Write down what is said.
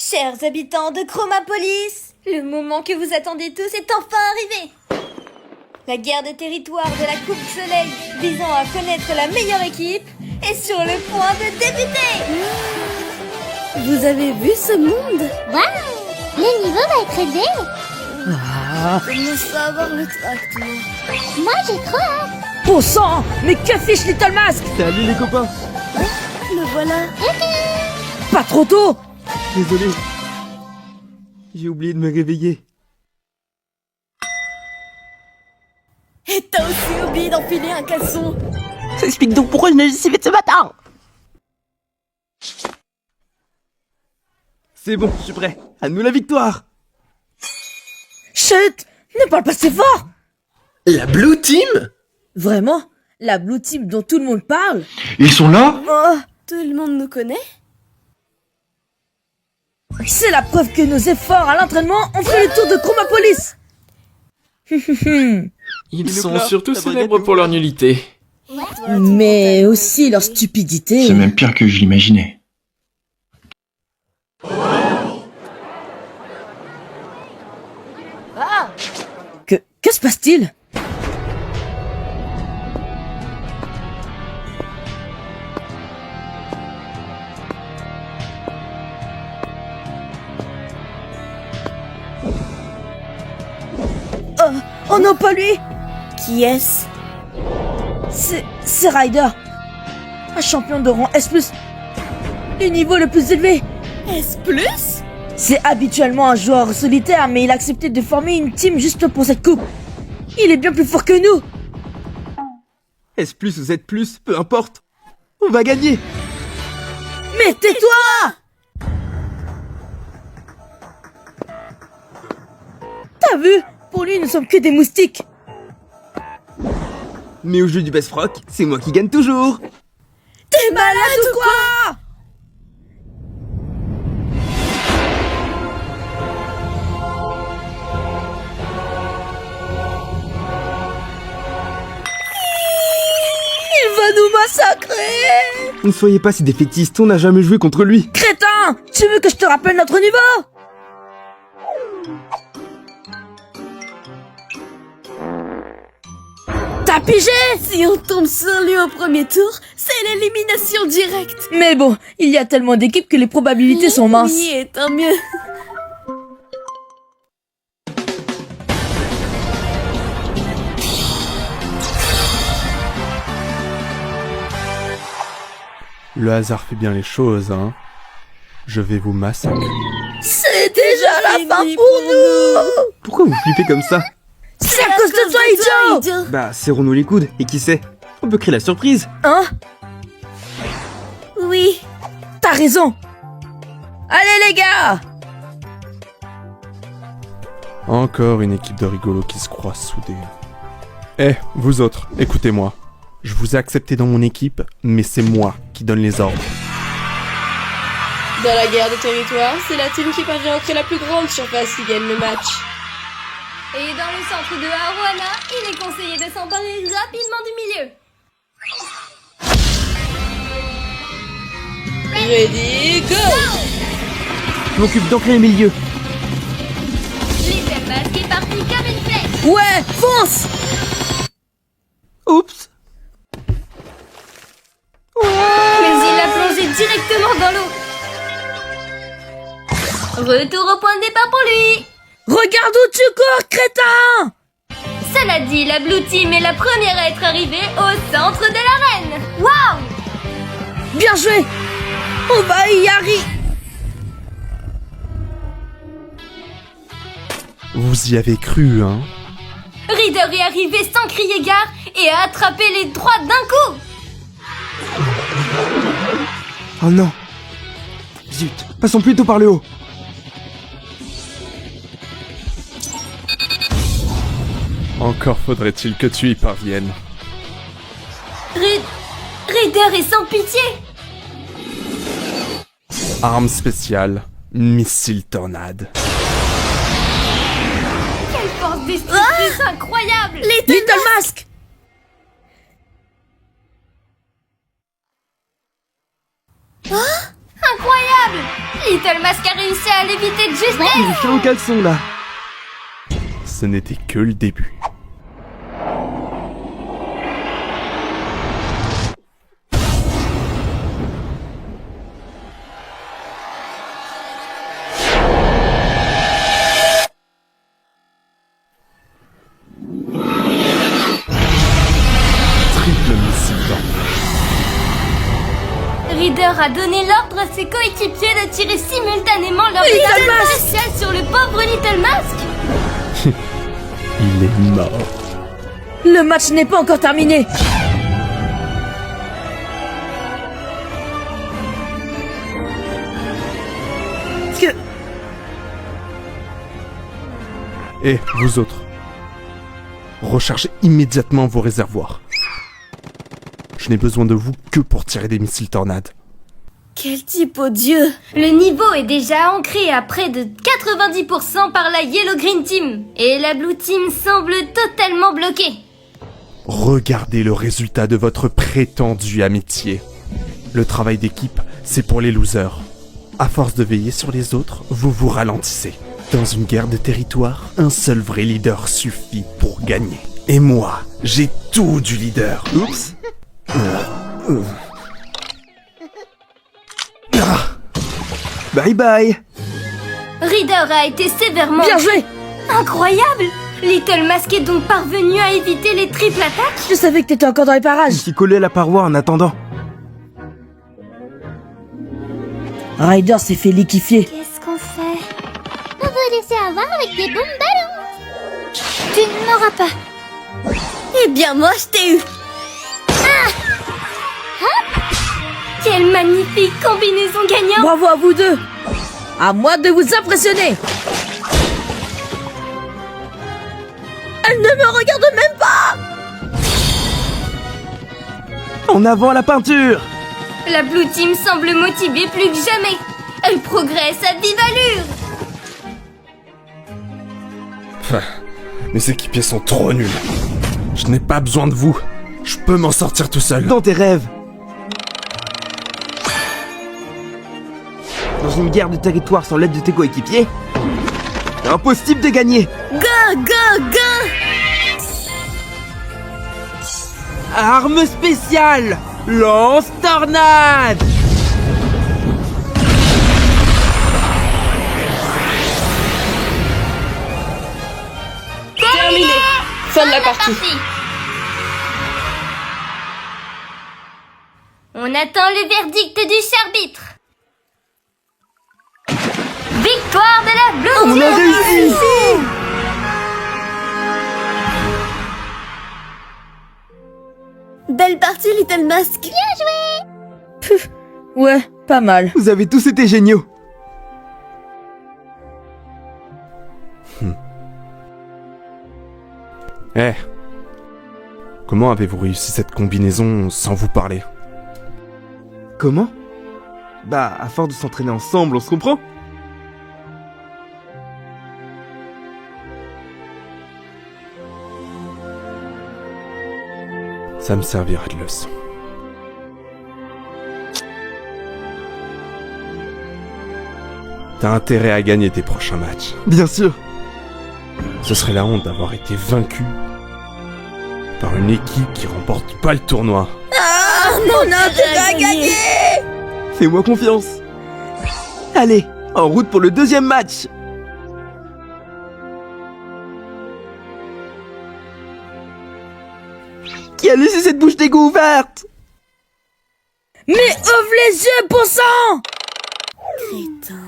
Chers habitants de Chromapolis, le moment que vous attendez tous est enfin arrivé. La guerre des territoires de la Coupe Soleil visant à connaître la meilleure équipe est sur le point de débuter. Vous avez vu ce monde? Waouh! Le niveau va être élevé. Commence à avoir le tract, moi. Moi, j'ai trop hâte. Bon sang, mais que fiche Little Mask? Salut les copains. Le voilà. Pas trop tôt. Désolé. J'ai oublié de me réveiller. Et t'as aussi oublié d'enfiler un caleçon. Ça explique donc pourquoi je n'ai si vite ce matin. C'est bon, je suis prêt. À nous la victoire. Chut, ne parle pas si fort. La Blue Team? Vraiment? La Blue Team dont tout le monde parle? Ils sont là? Oh, Tout le monde nous connaît? c'est la preuve que nos efforts à l'entraînement ont fait le tour de Chromapolis. Ils sont Pinocchio, surtout la célèbres brigade pour leur nullité. Mais aussi leur stupidité. C'est même pire que je l'imaginais. Que se passe-t-il? Oh non, pas lui! Qui est-ce? C'est Ryder. Un champion de rang S+. Le niveau le plus élevé. S+? C'est habituellement un joueur solitaire, mais il a accepté de former une team juste pour cette coupe. Il est bien plus fort que nous. S+ ou Z+, peu importe. On va gagner. Mais tais-toi! T'as vu? Pour lui, nous sommes que des moustiques. Mais au jeu du Best Frock, c'est moi qui gagne toujours. T'es malade ou quoi? Il va nous massacrer! Ne soyez pas si défaitistes, on n'a jamais joué contre lui. Crétin! Tu veux que je te rappelle notre niveau? T'as pigé? Si on tombe sur lui au premier tour, c'est l'élimination directe. Mais bon, il y a tellement d'équipes que les probabilités sont minces. Oui, et tant mieux. Le hasard fait bien les choses, hein. Je vais vous massacrer. C'est déjà la fin pour nous! Pourquoi vous flippez comme ça? C'est à cause de toi, idiot! Bah, serrons-nous les coudes, et qui sait? On peut créer la surprise. Hein? Oui. T'as raison! Allez les gars! Encore une équipe de rigolos qui se croient soudés. Eh, vous autres, écoutez-moi. Je vous ai accepté dans mon équipe, mais c'est moi qui donne les ordres. Dans la guerre des territoires, c'est la team qui parvient à créer la plus grande surface qui gagne le match. Et dans le centre de Arowana, il est conseillé de s'emparer rapidement du milieu. Ready, go! Je m'occupe d'ancrer les milieux. Little Mask est parti comme une flèche. Ouais, fonce! Oups. Mais il l'a plongé directement dans l'eau. Retour au point de départ pour lui. Regarde où tu cours, crétin! Cela dit, la Blue Team est la première à être arrivée au centre de l'arène. Waouh! Bien joué! On va y arriver! Vous y avez cru, hein? Ryder est arrivé sans crier gare et a attrapé les droites d'un coup. Oh non. Zut, passons plutôt par le haut. Encore faudrait-il que tu y parviennes. Ryder est sans pitié. Arme spéciale, missile tornade. Quelle force destructrice incroyable. Little Mask! Incroyable! Little Mask a réussi à l'éviter de justesse. Il est en caleçon là. Ce n'était que le début. Triple missile d'or. Reader a donné l'ordre à ses coéquipiers de tirer simultanément leur Little spécial sur le pauvre Little Mask. Il est mort. Le match n'est pas encore terminé. Que... Et vous autres, rechargez immédiatement vos réservoirs. Je n'ai besoin de vous que pour tirer des missiles tornades. Quel type odieux! Le niveau est déjà ancré à près de 90% par la Yellow Green Team. Et la Blue Team semble totalement bloquée. Regardez le résultat de votre prétendue amitié. Le travail d'équipe, c'est pour les losers. À force de veiller sur les autres, vous vous ralentissez. Dans une guerre de territoire, un seul vrai leader suffit pour gagner. Et moi, j'ai tout du leader. Oups. Bye bye. Reader a été sévèrement... Bien joué! Incroyable! Little Mask est donc parvenu à éviter les triples attaques. Je savais que t'étais encore dans les Il parages. s'y collait à la paroi en attendant. Ryder s'est fait liquifier. Qu'est-ce qu'on fait? On va laisser avoir avec des bombes ballons. Tu ne m'auras pas. Eh bien, moi, je t'ai eu! Quelle magnifique combinaison gagnante! Bravo à vous deux. À moi de vous impressionner. Elle ne me regarde même pas. En avant la peinture. La Blue Team semble motivée plus que jamais. Elle progresse à vive allure. Mes équipiers sont trop nuls. Je n'ai pas besoin de vous. Je peux m'en sortir tout seul. Dans tes rêves. Dans une guerre de territoire sans l'aide de tes coéquipiers, impossible de gagner. Go, go, go! Arme spéciale, lance tornade. Terminé. Fin de la partie. On attend le verdict du arbitre. Victoire de la Blue Team. On a réussi. Belle partie, Little Mask! Ouais, pas mal. Vous avez tous été géniaux. Eh, comment avez-vous réussi cette combinaison sans vous parler? Comment? Bah, à force de s'entraîner ensemble, on se comprend. Ça me servira de leçon. T'as intérêt à gagner tes prochains matchs. Bien sûr. Ce serait la honte d'avoir été vaincu par une équipe qui remporte pas le tournoi. On a intérêt à gagner! Fais-moi confiance. Allez, en route pour le deuxième match. Qui a laissé cette bouche d'égout ouverte? Mais ouvre les yeux, bon sang! Crétin.